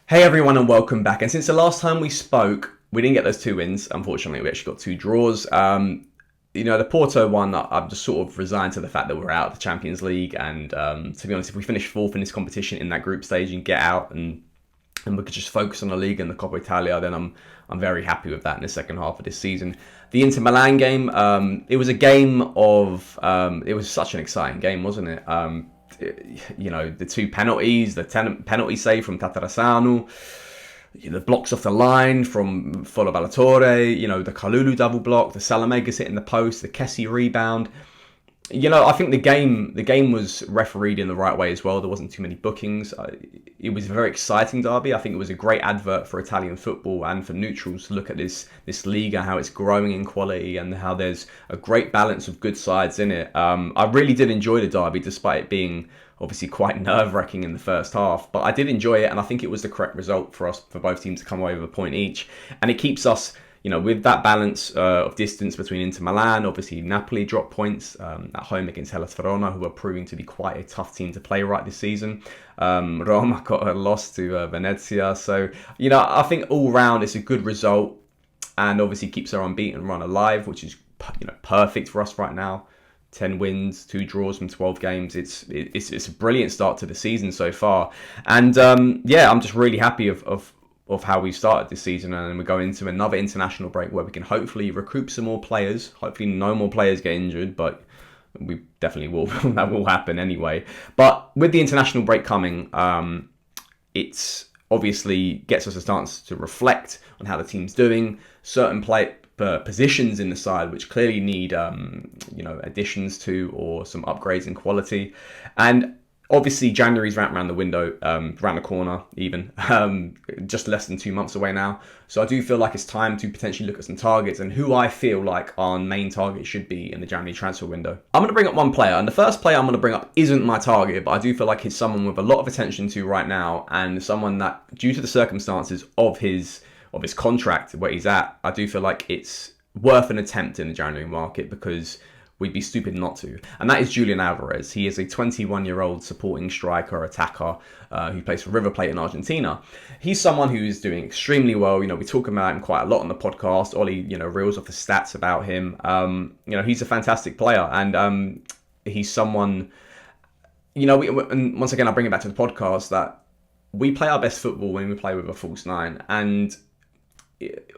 Hey everyone and welcome back. And since the last time we spoke, we didn't get those two wins. Unfortunately, we actually got two draws. The Porto one, I'm just sort of resigned to the fact that we're out of the Champions League. And to be honest, if we finish fourth in this competition in that group stage and get out and we could just focus on the league and the Coppa Italia, then I'm very happy with that in the second half of this season. The Inter Milan game, it was a game of it was such an exciting game, wasn't it? The two penalties, the penalty save from Tatarasanu, the blocks off the line from Folo Ballatore, the Kalulu double block, the Salamegas hitting the post, the Kessie rebound. I think the game was refereed in the right way as well. There wasn't too many bookings. It was a very exciting derby. I think it was a great advert for Italian football and for neutrals to look at this league and how it's growing in quality and how there's a great balance of good sides in it. I really did enjoy the derby, despite it being obviously quite nerve-wracking in the first half. But I did enjoy it, and I think it was the correct result for both teams to come away with a point each. And it keeps us, with that balance of distance between Inter Milan. Obviously Napoli dropped points at home against Hellas Verona, who are proving to be quite a tough team to play right this season. Roma got a loss to Venezia. So, I think all round it's a good result, and obviously keeps our unbeaten run alive, which is, perfect for us right now. 10 wins, 2 draws from 12 games. It's a brilliant start to the season so far. And I'm just really happy of how we started this season, and we go into another international break where we can hopefully recoup some more players. Hopefully no more players get injured, but we definitely will. That will happen anyway. But with the international break coming, it's obviously gets us a chance to reflect on how the team's doing. Certain positions in the side which clearly need additions to, or some upgrades in quality. And obviously, January's right around the window, around the corner even, just less than 2 months away now. So I do feel like it's time to potentially look at some targets and who I feel like our main target should be in the January transfer window. I'm going to bring up one player, and the first player I'm going to bring up isn't my target, but I do feel like he's someone with a lot of attention to right now, and someone that, due to the circumstances of his contract, where he's at, I do feel like it's worth an attempt in the January market, because we'd be stupid not to. And that is Julian Alvarez. He is a 21-year-old supporting striker, attacker, who plays for River Plate in Argentina. He's someone who is doing extremely well. We talk about him quite a lot on the podcast. Ollie, reels off the stats about him. He's a fantastic player. And he's someone, and once again, I bring it back to the podcast, that we play our best football when we play with a false nine. And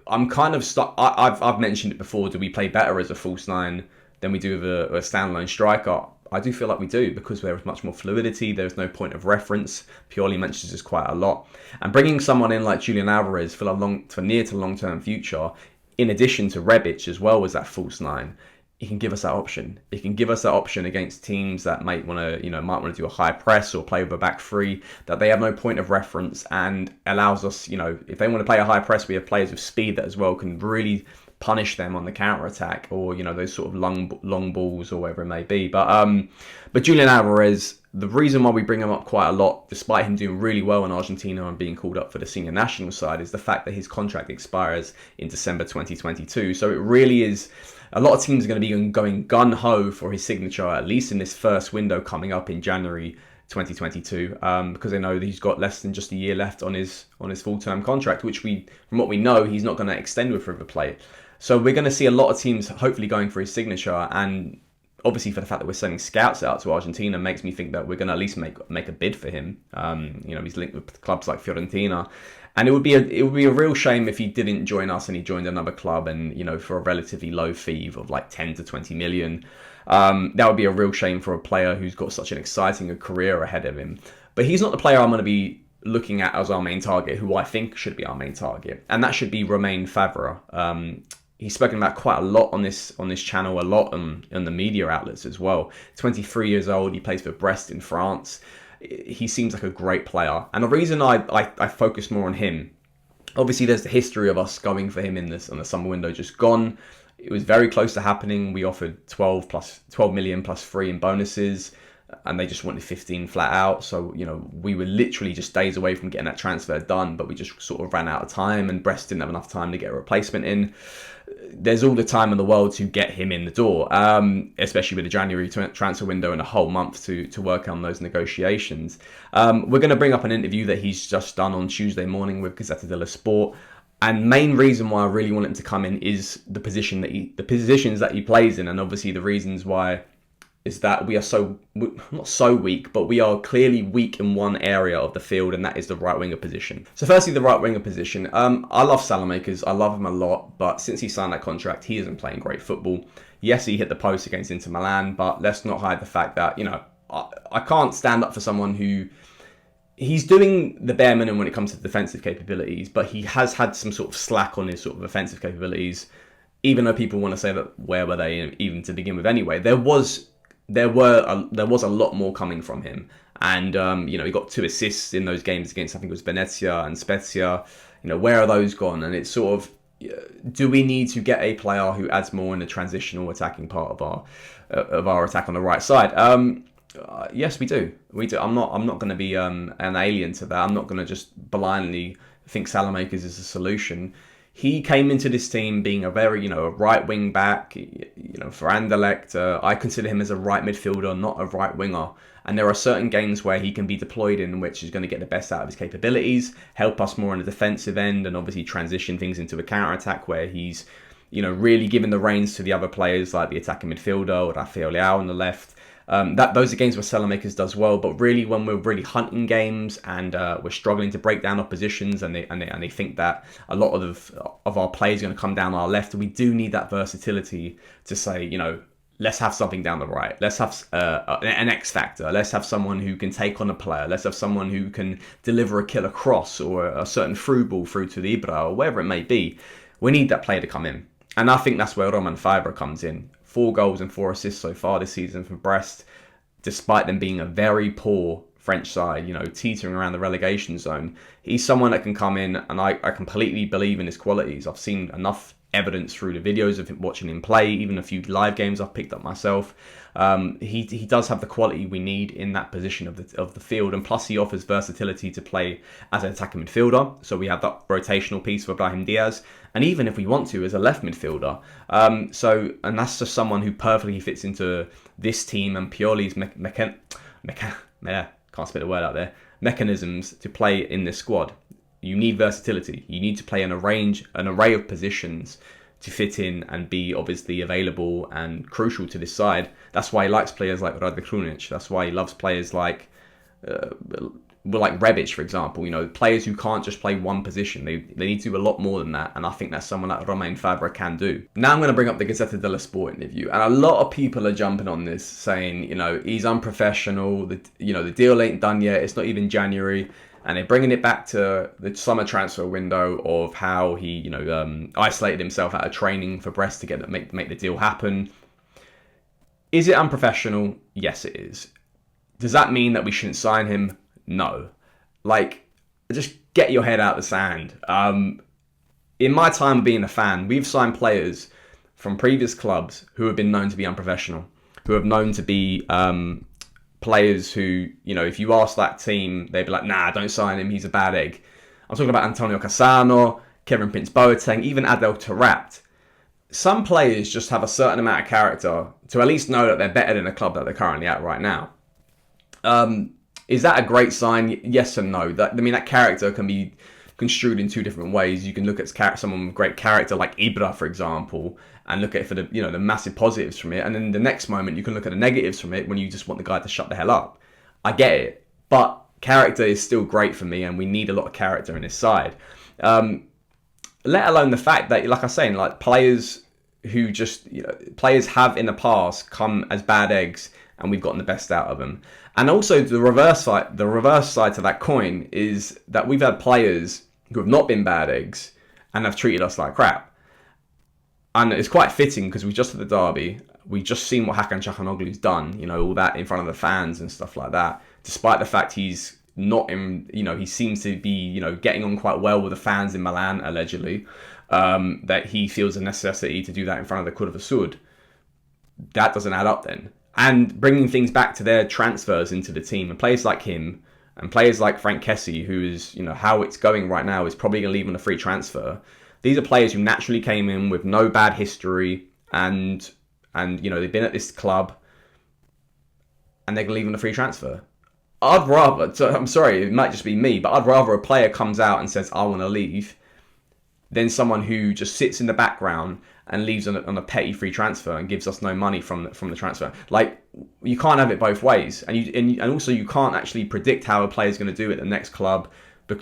I'm kind of stuck. I've mentioned it before. Do we play better as a false nine than we do with a standalone striker? I do feel like we do, because there is much more fluidity. There's no point of reference. Pioli mentions this quite a lot. And bringing someone in like Julian Alvarez for near to long-term future, in addition to Rebic as well as that false nine, he can give us that option. He can give us that option against teams that might want to do a high press or play with a back three, that they have no point of reference, and allows us, if they want to play a high press, we have players with speed that as well can really punish them on the counter attack, or those sort of long balls or whatever it may be. But Julian Alvarez, the reason why we bring him up quite a lot, despite him doing really well in Argentina and being called up for the senior national side, is the fact that his contract expires in December 2022. So it really is, a lot of teams are going to be going gun-ho for his signature, at least in this first window coming up in January 2022, because they know that he's got less than just a year left on his full-term contract, which from what we know, he's not going to extend with River Plate. So we're going to see a lot of teams hopefully going for his signature, and obviously for the fact that we're sending scouts out to Argentina makes me think that we're going to at least make a bid for him. He's linked with clubs like Fiorentina, and it would be a real shame if he didn't join us and he joined another club, and for a relatively low fee of like 10 to 20 million. That would be a real shame for a player who's got such an exciting career ahead of him. But he's not the player I'm going to be looking at as our main target, who I think should be our main target, and that should be Romain Faivre. He's spoken about quite a lot on this channel, a lot on the media outlets as well. 23 years old, he plays for Brest in France. He seems like a great player, and the reason I focus more on him, obviously there's the history of us going for him on the summer window just gone. It was very close to happening. We offered 12 million plus 3 in bonuses. and they just wanted 15 flat out. So, we were literally just days away from getting that transfer done, but we just sort of ran out of time, and Brest didn't have enough time to get a replacement in. There's all the time in the world to get him in the door, especially with the January transfer window and a whole month to work on those negotiations. We're going to bring up an interview that he's just done on Tuesday morning with Gazzetta dello Sport. And main reason why I really want him to come in is the positions that he plays in, and obviously the reasons why is that we are not so weak, but we are clearly weak in one area of the field, and that is the right winger position. So firstly, the right winger position. I love Salamakers. I love him a lot, but since he signed that contract, he isn't playing great football. Yes, he hit the post against Inter Milan, but let's not hide the fact that, I can't stand up for someone who... He's doing the bare minimum when it comes to defensive capabilities, but he has had some sort of slack on his sort of offensive capabilities, even though people want to say that where were they even to begin with anyway. There was a lot more coming from him, and he got 2 assists in those games against, I think it was Venezia and Spezia. Where are those gone? And it's sort of, do we need to get a player who adds more in the transitional attacking part of our attack on the right side? Yes, we do. I'm not going to be an alien to that. I'm not going to just blindly think Salamakers is a solution. He came into this team being a very, a right wing back, for Anderlecht. I consider him as a right midfielder, not a right winger. And there are certain games where he can be deployed in which is going to get the best out of his capabilities, help us more on the defensive end, and obviously transition things into a counter-attack where he's, really giving the reins to the other players like the attacking midfielder or Rafael Leao on the left. Those are games where Salamakers does well, but really when we're really hunting games and we're struggling to break down oppositions, and they think that a lot of our players are going to come down our left, we do need that versatility to say, let's have something down the right. Let's have an X factor. Let's have someone who can take on a player. Let's have someone who can deliver a killer cross or a certain through ball through to the Ibra or wherever it may be. We need that player to come in, and I think that's where Romain Faivre comes in. 4 goals and 4 assists so far this season for Brest, despite them being a very poor French side, teetering around the relegation zone. He's someone that can come in, and I completely believe in his qualities. I've seen enough evidence through the videos of him, watching him play, even a few live games I've picked up myself. He does have the quality we need in that position of the field, and plus he offers versatility to play as an attacking midfielder. So we have that rotational piece for Brahim Diaz, and even if we want to, as a left midfielder. And that's just someone who perfectly fits into this team and Pioli's can't spit the word out there, mechanisms to play in this squad. You need versatility. You need to play an array of positions to fit in and be obviously available and crucial to this side. That's why he likes players like Radek Krunic. That's why he loves players like Rebic, for example. Players who can't just play one position. They need to do a lot more than that, and I think that's someone like Romain Faivre can do. Now I'm going to bring up the Gazzetta dello Sport interview, and a lot of people are jumping on this, saying, he's unprofessional. The deal ain't done yet. It's not even January. And they're bringing it back to the summer transfer window of how he, isolated himself out of training for Brest to make the deal happen. Is it unprofessional? Yes, it is. Does that mean that we shouldn't sign him? No. Just get your head out of the sand. In my time of being a fan, we've signed players from previous clubs who have been known to be unprofessional, who have known to be players who, if you ask that team, they'd be like, nah, don't sign him, he's a bad egg. I'm talking about Antonio Cassano, Kevin Prince Boateng, even Adel Taarabt. Some players just have a certain amount of character to at least know that they're better than the club that they're currently at right now. Is that a great sign? Yes and no. That character can be construed in 2 different ways. You can look at someone with great character like Ibra, for example, and look at it for the massive positives from it. And then the next moment, you can look at the negatives from it when you just want the guy to shut the hell up. I get it. But character is still great for me, and we need a lot of character in this side. Let alone the fact that, like I was saying, players who players have in the past come as bad eggs, and we've gotten the best out of them. And also the reverse side to that coin is that we've had players who have not been bad eggs and have treated us like crap. And it's quite fitting because we just had the derby. We just seen what Hakan Çalhanoğlu's done, all that in front of the fans and stuff like that. Despite the fact he's not in, he seems to be, getting on quite well with the fans in Milan, allegedly, that he feels a necessity to do that in front of the Curva Sud. That doesn't add up then. and bringing things back to their transfers into the team, and players like him and players like Frank Kessie, who is, how it's going right now, is probably going to leave on a free transfer. These are players who naturally came in with no bad history, and they've been at this club, and they're going to leave on a free transfer. I'm sorry, it might just be me, but I'd rather a player comes out and says, I want to leave, than someone who just sits in the background and leaves on a petty free transfer and gives us no money from the transfer. Like, you can't have it both ways, and also you can't actually predict how a player is going to do at the next club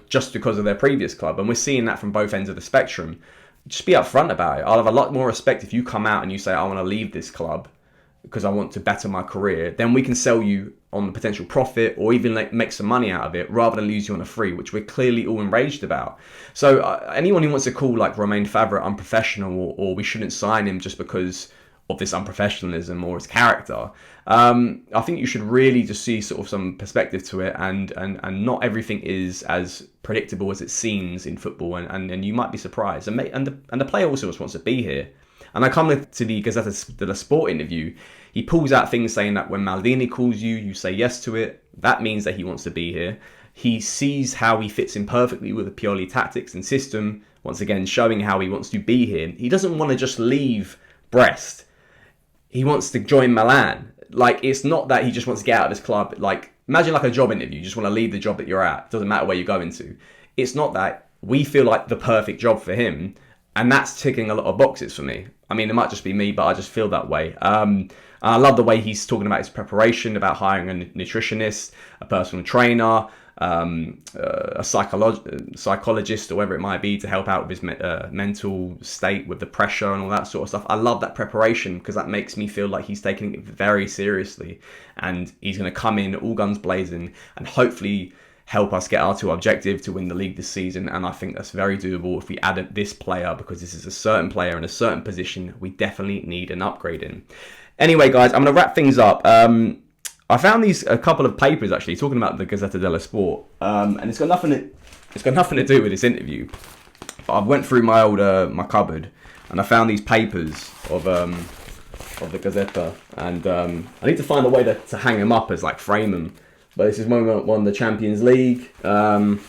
just because of their previous club, and we're seeing that from both ends of the spectrum. Just be upfront about it. I'll have a lot more respect if you come out and you say, I want to leave this club because I want to better my career. Then we can sell you on the potential profit, or even make some money out of it, rather than lose you on a free, which we're clearly all enraged about. So anyone who wants to call like Romain Favre unprofessional, or we shouldn't sign him just because of this unprofessionalism or his character, I think you should really just see sort of some perspective to it, and not everything is as predictable as it seems in football, and you might be surprised. And the player also just wants to be here. And I come to the Gazzetta dello Sport interview. He pulls out things saying that when Maldini calls you, you say yes to it. That means that he wants to be here. He sees how he fits in perfectly with the Pioli tactics and system, once again showing how he wants to be here. He doesn't want to just leave Brest. He wants to join Milan. Like, it's not that he just wants to get out of this club. Like, imagine like a job interview. You just want to leave the job that you're at. It doesn't matter where you're going to. It's not that. We feel like the perfect job for him, and that's ticking a lot of boxes for me. I mean, it might just be me, but I just feel that way. I love the way he's talking about his preparation, about hiring a nutritionist, a personal trainer, a psychologist, or whatever it might be, to help out with his mental state, with the pressure and all that sort of stuff. I love that preparation, because that makes me feel like he's taking it very seriously, and he's going to come in all guns blazing and hopefully help us get our two objective to win the league this season. And I think that's very doable if we add this player, because this is a certain player in a certain position we definitely need an upgrade in. Anyway, guys, I'm going to wrap things up. I found a couple of papers actually talking about the Gazzetta dello Sport, and it's got nothing to do with this interview. But I went through my cupboard, and I found these papers of the Gazzetta, and I need to find a way to hang them up as like frame them. But this is when we won the Champions League, and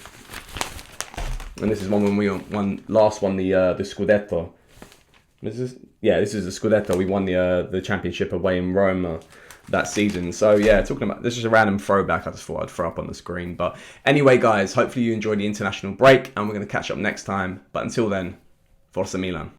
this is one when we won the Scudetto. This is the Scudetto. We won the championship away in Rome that season. So yeah, talking about this is a random throwback. I just thought I'd throw up on the screen. But anyway, guys, hopefully you enjoyed the international break, and we're going to catch up next time. But until then, Forza Milan.